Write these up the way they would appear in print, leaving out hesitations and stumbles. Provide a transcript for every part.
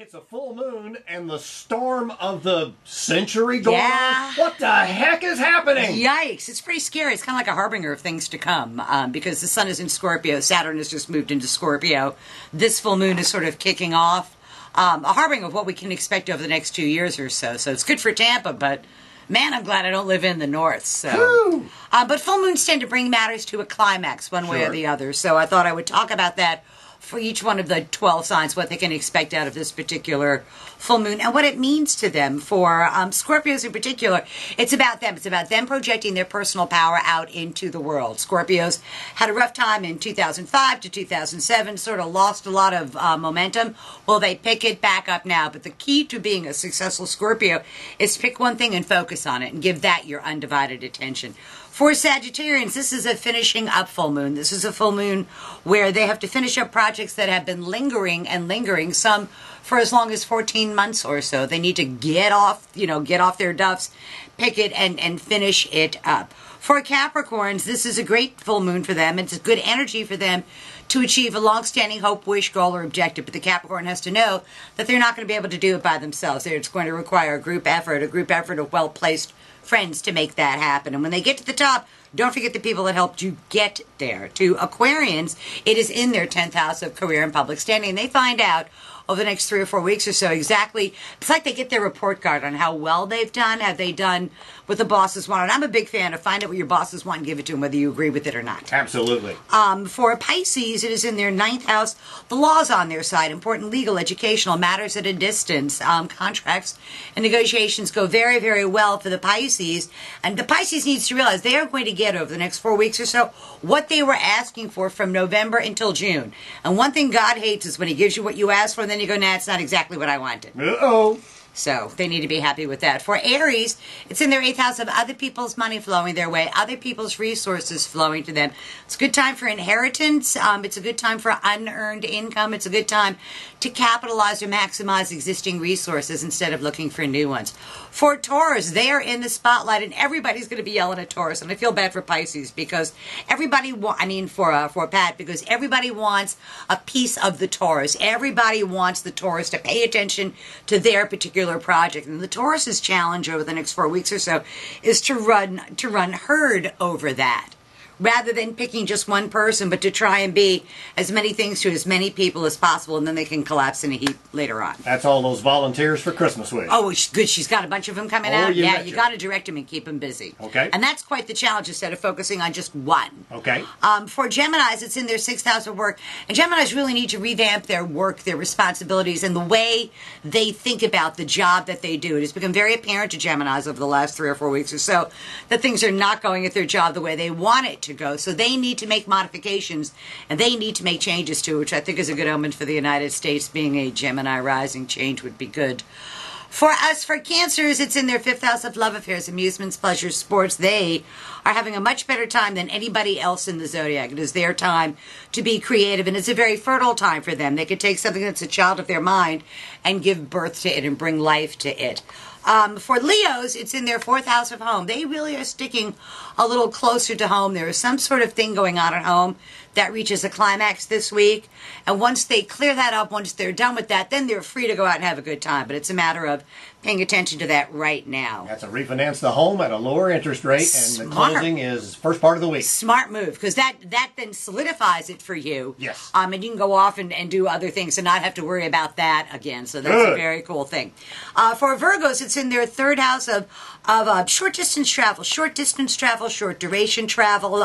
It's a full moon and the storm of the century going Yeah. on. What the heck is happening? Yikes. It's pretty scary. It's kind of like a harbinger of things to come because the sun is in Scorpio. Saturn has just moved into Scorpio. This full moon is sort of kicking off a harbinger of what we can expect over the next 2 years or so. So it's good for Tampa, but man, I'm glad I don't live in the north. So, but full moons tend to bring matters to a climax one way or the other. So I thought I would talk about that for each one of the 12 signs, what they can expect out of this particular full moon and what it means to them. For Scorpios in particular, it's about them. It's about them projecting their personal power out into the world. Scorpios had a rough time in 2005 to 2007, sort of lost a lot of momentum. Well, they pick it back up now. But the key to being a successful Scorpio is to pick one thing and focus on it and give that your undivided attention. For Sagittarians, this is a finishing up full moon. This is a full moon where they have to finish up projects that have been lingering and lingering, some for as long as 14 months or so. They need to get off their duffs, pick it, and finish it up. For Capricorns, this is a great full moon for them. It's a good energy for them to achieve a long-standing hope, wish, goal, or objective. But the Capricorn has to know that they're not going to be able to do it by themselves. It's going to require a group effort of well-placed friends to make that happen. And when they get to the top, don't forget the people that helped you get there. To Aquarians, it is in their 10th house of career and public standing. They find out over the next 3 or 4 weeks or so exactly, it's like they get their report card on how well they've done. Have they done what the bosses want? And I'm a big fan of find out what your bosses want and give it to them, whether you agree with it or not. Absolutely. For Pisces, it is in their 9th house. The law's on their side. Important legal, educational matters at a distance. Contracts and negotiations go very, very well for the Pisces. And the Pisces needs to realize they are going to get over the next 4 weeks or so what they were asking for from November until June. And one thing God hates is when he gives you what you asked for and then you go, nah, it's not exactly what I wanted. Uh-oh. So they need to be happy with that. For Aries, it's in their 8th house of other people's money flowing their way, other people's resources flowing to them. It's a good time for inheritance. It's a good time for unearned income. It's a good time to capitalize or maximize existing resources instead of looking for new ones. For Taurus, they are in the spotlight, and everybody's going to be yelling at Taurus. And I feel bad for Pisces because everybody for Pat, because everybody wants a piece of the Taurus. Everybody wants the Taurus to pay attention to their particular project. And the Taurus's challenge over the next 4 weeks or so is to run herd over that, rather than picking just one person, but to try and be as many things to as many people as possible, and then they can collapse in a heap later on. That's all those volunteers for Christmas week. Oh, good. She's got a bunch of them coming out. You Yeah, betcha. you got to direct them and keep them busy. Okay. And that's quite the challenge instead of focusing on just one. Okay. For Geminis, it's in their 6th house of work. And Geminis really need to revamp their work, their responsibilities, and the way they think about the job that they do. It has become very apparent to Geminis over the last 3 or 4 weeks or so that things are not going at their job the way they want it to go. So they need to make modifications, and they need to make changes to it, which I think is a good omen for the United States. Being a Gemini rising, change would be good. For us, for Cancers, it's in their 5th house of love affairs, amusements, pleasures, sports. They are having a much better time than anybody else in the zodiac. It is their time to be creative, and it's a very fertile time for them. They could take something that's a child of their mind and give birth to it and bring life to it. For Leos, it's in their 4th house of home. They really are sticking a little closer to home. There is some sort of thing going on at home that reaches a climax this week. And once they clear that up, once they're done with that, then they're free to go out and have a good time. But it's a matter of paying attention to that right now. That's a refinance the home at a lower interest rate, and the closing is first part of the week. Smart move, because that then solidifies it for you. Yes. And you can go off and do other things and not have to worry about that again. So that's a very cool thing. For Virgos, it's in their 3rd house of short distance travel, short duration travel.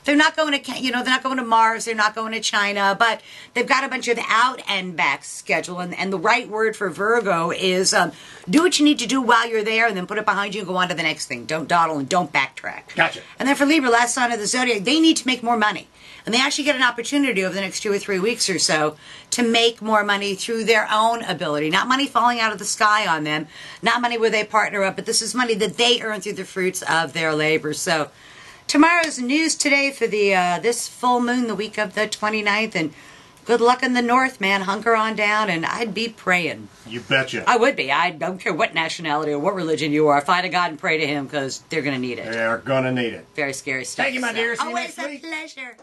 They're not going to, they're not going to Mars, they're not going to China, but they've got a bunch of out and back schedule. And the right word for Virgo is do what you need to do while you're there, and then put it behind you and go on to the next thing. Don't dawdle and don't backtrack. Gotcha. And then for Libra, last sign of the zodiac, they need to make more money. And they actually get an opportunity over the next 2 or 3 weeks or so to make more money through their own ability. Not money falling out of the sky on them, not money where they partner up, but this is money that they earn through the fruits of their labor. So tomorrow's news today for the this full moon, the week of the 29th, and good luck in the north, man. Hunker on down, and I'd be praying. You betcha. I would be. I don't care what nationality or what religion you are. Find a God and pray to him, because they're going to need it. They're going to need it. Very scary stuff. Thank you, my dear. See you Always next week. a pleasure.